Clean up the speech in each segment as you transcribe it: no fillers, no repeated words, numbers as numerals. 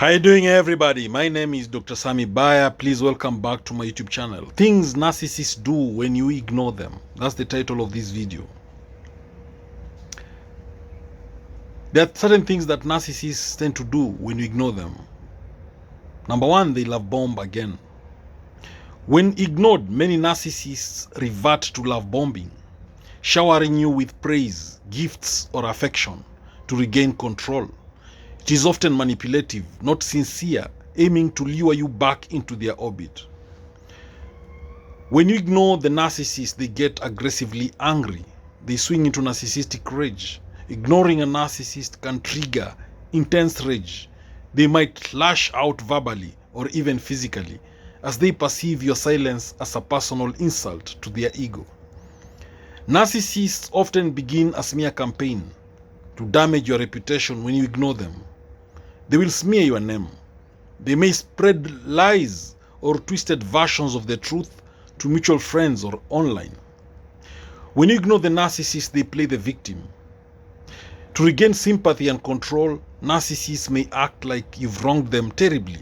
How you doing, everybody? My name is Dr. Sami Baya. Please welcome back to my YouTube channel. Things narcissists do when you ignore them. That's the title of this video. There are certain things that narcissists tend to do when you ignore them. Number one, they love bomb again. When ignored, many narcissists revert to love bombing, showering you with praise, gifts, or affection to regain control. It is often manipulative, not sincere, aiming to lure you back into their orbit. When you ignore the narcissist, they get aggressively angry. They swing into narcissistic rage. Ignoring a narcissist can trigger intense rage. They might lash out verbally or even physically, as they perceive your silence as a personal insult to their ego. Narcissists often begin a smear campaign to damage your reputation when you ignore them. They will smear your name. They may spread lies or twisted versions of the truth to mutual friends or online. When you ignore the narcissist, they play the victim. To regain sympathy and control, narcissists may act like you've wronged them terribly.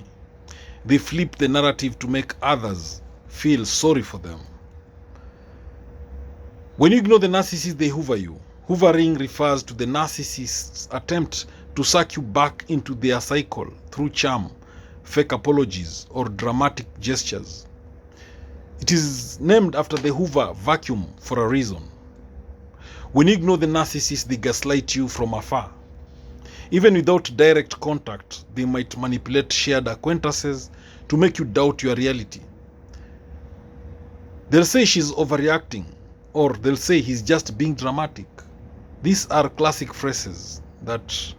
They flip the narrative to make others feel sorry for them. When you ignore the narcissist, they hoover you. Hoovering refers to the narcissist's attempt to suck you back into their cycle through charm, fake apologies, or dramatic gestures. It is named after the Hoover vacuum for a reason. When you ignore the narcissist, they gaslight you from afar. Even without direct contact, they might manipulate shared acquaintances to make you doubt your reality. They'll say she's overreacting, or they'll say he's just being dramatic. These are classic phrases that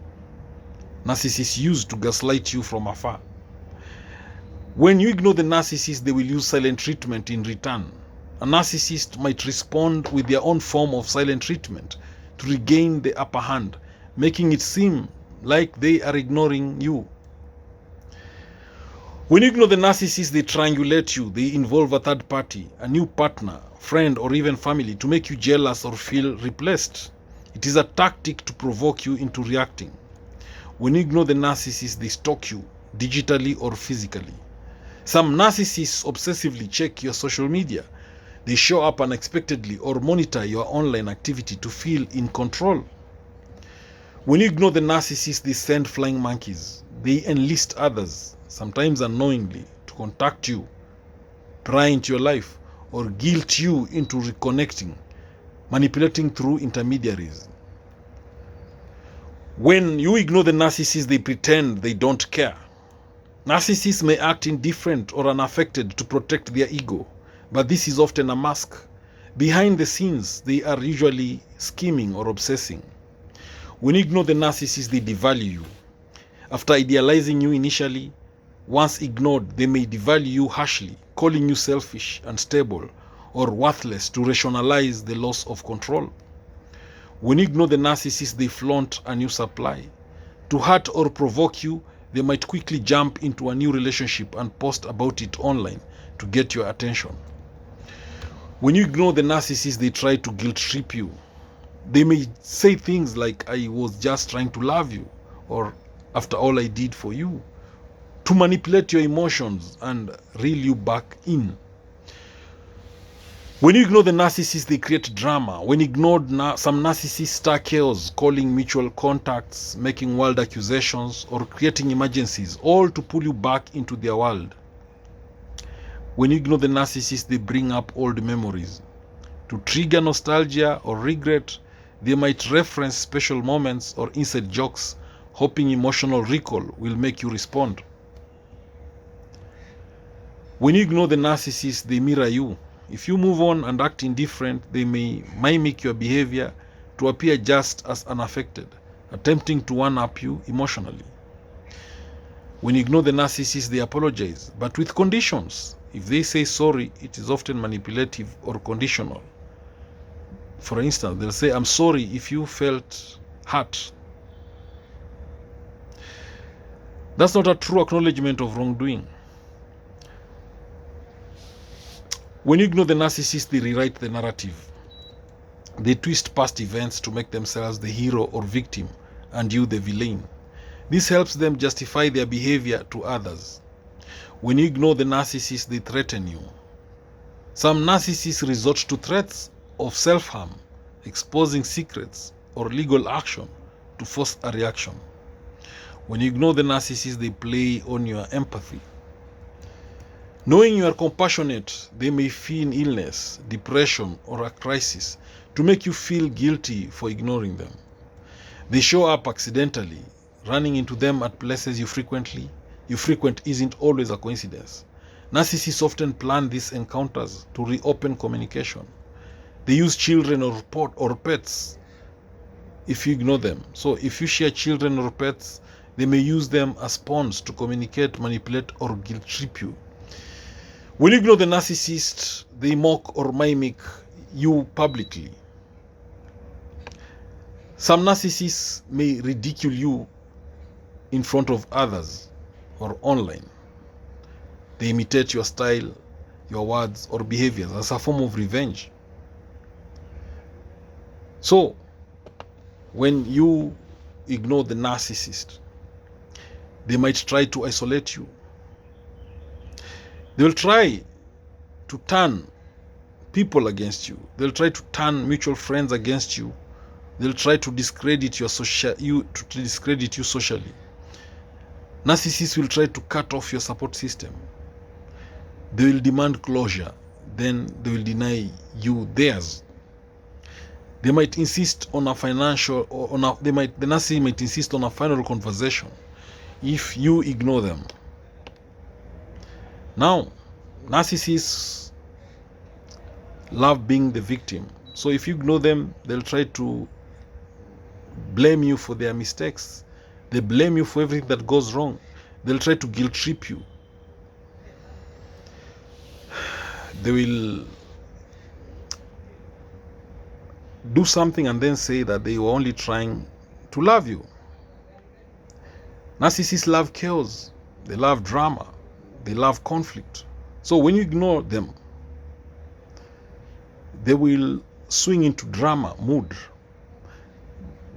narcissists use to gaslight you from afar. When you ignore the narcissist, they will use silent treatment in return. A narcissist might respond with their own form of silent treatment to regain the upper hand, making it seem like they are ignoring you. When you ignore the narcissist, they triangulate you. They involve a third party, a new partner, friend, or even family to make you jealous or feel replaced. It is a tactic to provoke you into reacting. When you ignore the narcissist, they stalk you, digitally or physically. Some narcissists obsessively check your social media. They show up unexpectedly or monitor your online activity to feel in control. When you ignore the narcissist, they send flying monkeys. They enlist others, sometimes unknowingly, to contact you, pry into your life, or guilt you into reconnecting, manipulating through intermediaries. When you ignore the narcissist, they pretend they don't care. Narcissists may act indifferent or unaffected to protect their ego, but this is often a mask. Behind the scenes, they are usually scheming or obsessing. When you ignore the narcissist, they devalue you. After idealizing you initially, once ignored, they may devalue you harshly, calling you selfish, unstable, or worthless to rationalize the loss of control. When you ignore the narcissist, they flaunt a new supply. To hurt or provoke you, they might quickly jump into a new relationship and post about it online to get your attention. When you ignore the narcissist, they try to guilt trip you. They may say things like, "I was just trying to love you," or "after all I did for you," to manipulate your emotions and reel you back in. When you ignore the narcissist, they create drama. When ignored, some narcissists stir chaos, calling mutual contacts, making wild accusations, or creating emergencies, all to pull you back into their world. When you ignore the narcissist, they bring up old memories. To trigger nostalgia or regret, they might reference special moments or inside jokes, hoping emotional recall will make you respond. When you ignore the narcissist, they mirror you. If you move on and act indifferent, they may mimic your behavior to appear just as unaffected, attempting to one-up you emotionally. When you ignore the narcissist, they apologize, but with conditions. If they say sorry, it is often manipulative or conditional. For instance, they'll say, "I'm sorry if you felt hurt." That's not a true acknowledgement of wrongdoing. When you ignore the narcissist, they rewrite the narrative. They twist past events to make themselves the hero or victim and you the villain. This helps them justify their behavior to others. When you ignore the narcissist, they threaten you. Some narcissists resort to threats of self-harm, exposing secrets, or legal action to force a reaction. When you ignore the narcissist, they play on your empathy. Knowing you are compassionate, they may feign illness, depression, or a crisis to make you feel guilty for ignoring them. They show up accidentally. Running into them at places you frequent isn't always a coincidence. Narcissists often plan these encounters to reopen communication. They use children or pets if you ignore them. So if you share children or pets, they may use them as pawns to communicate, manipulate, or guilt trip you. When you ignore the narcissist, they mock or mimic you publicly. Some narcissists may ridicule you in front of others or online. They imitate your style, your words, or behaviors as a form of revenge. So, when you ignore the narcissist, they might try to isolate you. They will try to turn people against you. They'll try to turn mutual friends against you. They'll try to discredit you socially. Narcissists will try to cut off your support system. They will demand closure, then they will deny you theirs. They might insist on a financial, the narcissist might insist on a final conversation if you ignore them. Now, narcissists love being the victim. So if you ignore them, they'll try to blame you for their mistakes. They blame you for everything that goes wrong. They'll try to guilt trip you. They will do something and then say that they were only trying to love you. Narcissists love chaos. They love drama. They love conflict. So when you ignore them, they will swing into drama mood.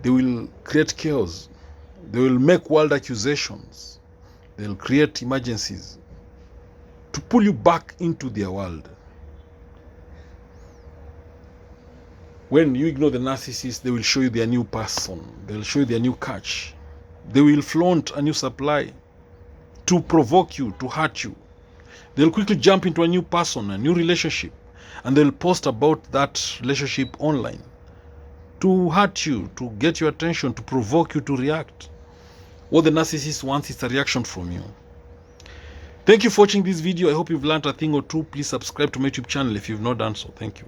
They will create chaos. They will make wild accusations. They'll create emergencies to pull you back into their world. When you ignore the narcissist, they will show you their new person. They'll show you their new catch. They will flaunt a new supply to provoke you, to hurt you. They'll quickly jump into a new person, a new relationship, and they'll post about that relationship online to hurt you, to get your attention, to provoke you to react. What the narcissist wants is a reaction from you. Thank you for watching this video. I hope you've learned a thing or two. Please subscribe to my YouTube channel if you've not done so. Thank you.